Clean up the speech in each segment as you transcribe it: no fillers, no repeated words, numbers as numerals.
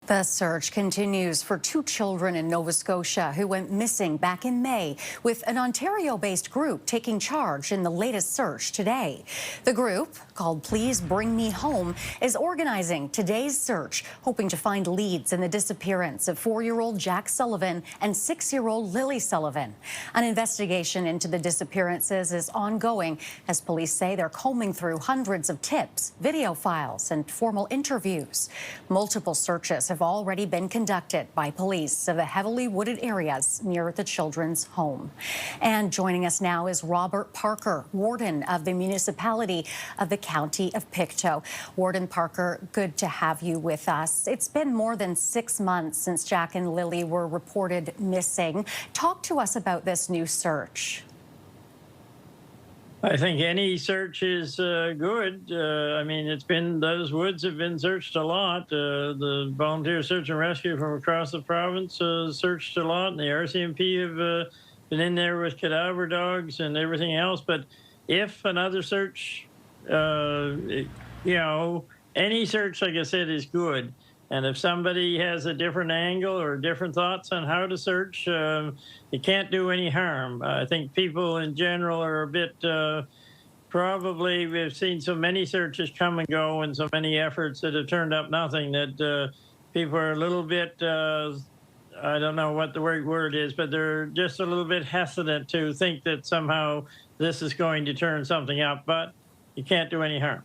The search continues for two children in Nova Scotia who went missing back in May, with an Ontario-based group taking charge in the latest search today. The group, called Please Bring Me Home, is organizing today's search, hoping to find leads in the disappearance of 4-year-old Jack Sullivan and 6-year-old Lily Sullivan. An investigation into the disappearances is ongoing as police say they're combing through hundreds of tips, video files, and formal interviews. Multiple searches have already been conducted by police of the heavily wooded areas near the children's home. And joining us now is Robert Parker, warden of the municipality of the county of Pictou. Warden Parker, good to have you with us. It's been more than 6 months since Jack and Lily were reported missing. Talk to us about this new search. I think any search is good. I mean, those woods have been searched a lot. The Volunteer Search and Rescue from across the province searched a lot, and the RCMP have been in there with cadaver dogs and everything else. But if another search, any search, like I said, is good. And if somebody has a different angle or different thoughts on how to search, it can't do any harm. I think people in general are a bit, probably we've seen so many searches come and go and so many efforts that have turned up nothing that people are a little bit, I don't know what the right word is, but they're just a little bbit hesitant to think that somehow this is going to turn something up, but you can't do any harm.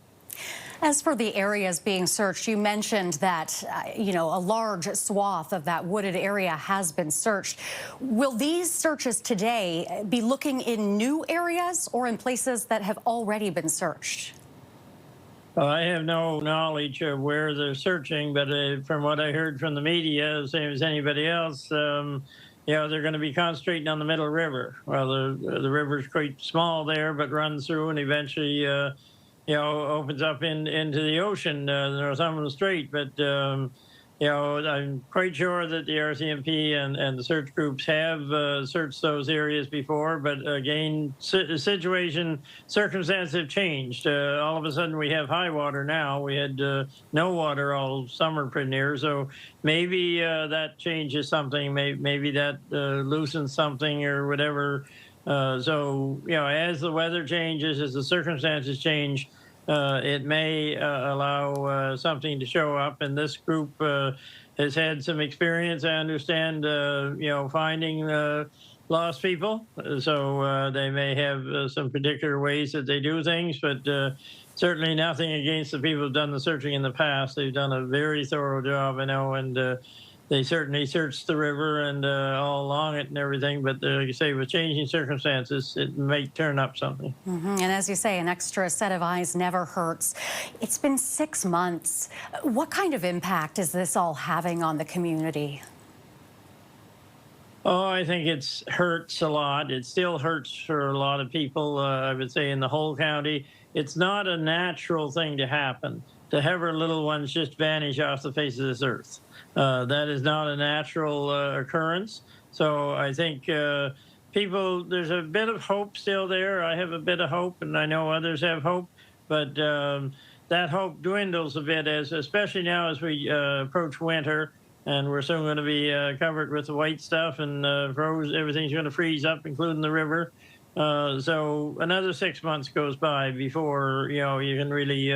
As for the areas being searched, you mentioned that, a large swath of that wooded area has been searched. Will these searches today be looking in new areas or in places that have already been searched? I have no knowledge of where they're searching, but from what I heard from the media, same as anybody else, they're going to be concentrating on the Middle River. Well, the river's quite small there, but runs through and eventually opens up into the ocean, the Northumberland Strait. But, I'm quite sure that the RCMP and the search groups have searched those areas before. But again, circumstances have changed. All of a sudden, we have high water now. We had no water all summer pretty near. So maybe that changes something. Maybe that loosens something or whatever. As the weather changes, as the circumstances change, it may allow something to show up. And this group has had some experience, I understand, finding lost people. So they may have some particular ways that they do things, but certainly nothing against the people who've done the searching in the past. They've done a very thorough job, I know, and they certainly searched the river and all along it and everything, but like you say, with changing circumstances, it might turn up something. And as you say, an extra set of eyes never hurts. It's been 6 months. What kind of impact is this all having on the community? Oh, I think it hurts a lot. It still hurts for a lot of people, I would say, in the whole county. It's not a natural thing to happen, to have our little ones just vanish off the face of this earth. That is not a natural occurrence. So I think there's a bit of hope still there. I have a bit of hope, and I know others have hope, but that hope dwindles a bit, especially now as we approach winter, and we're soon going to be covered with the white stuff, and everything's going to freeze up, including the river. So another 6 months goes by before you can really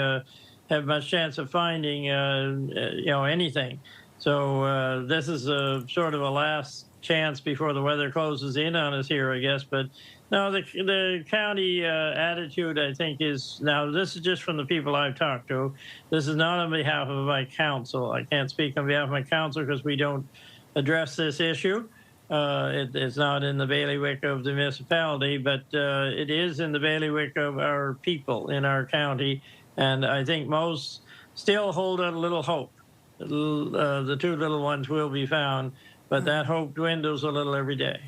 have much chance of finding anything. So this is sort of a last chance before the weather closes in on us here, I guess. But no, the county attitude, I think, is now. This is just from the people I've talked to. This is not on behalf of my council. I can't speak on behalf of my council because we don't address this issue. It's not in the bailiwick of the municipality, but it is in the bailiwick of our people in our county. And I think most still hold out a little hope. The two little ones will be found, but that hope dwindles a little every day.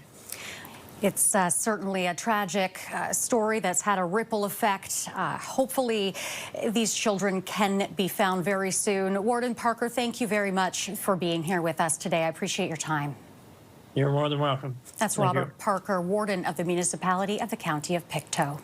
It's certainly a tragic story that's had a ripple effect. Hopefully, these children can be found very soon. Warden Parker, thank you very much for being here with us today. I appreciate your time. You're more than welcome. That's Robert Parker, warden of the municipality of the county of Pictou.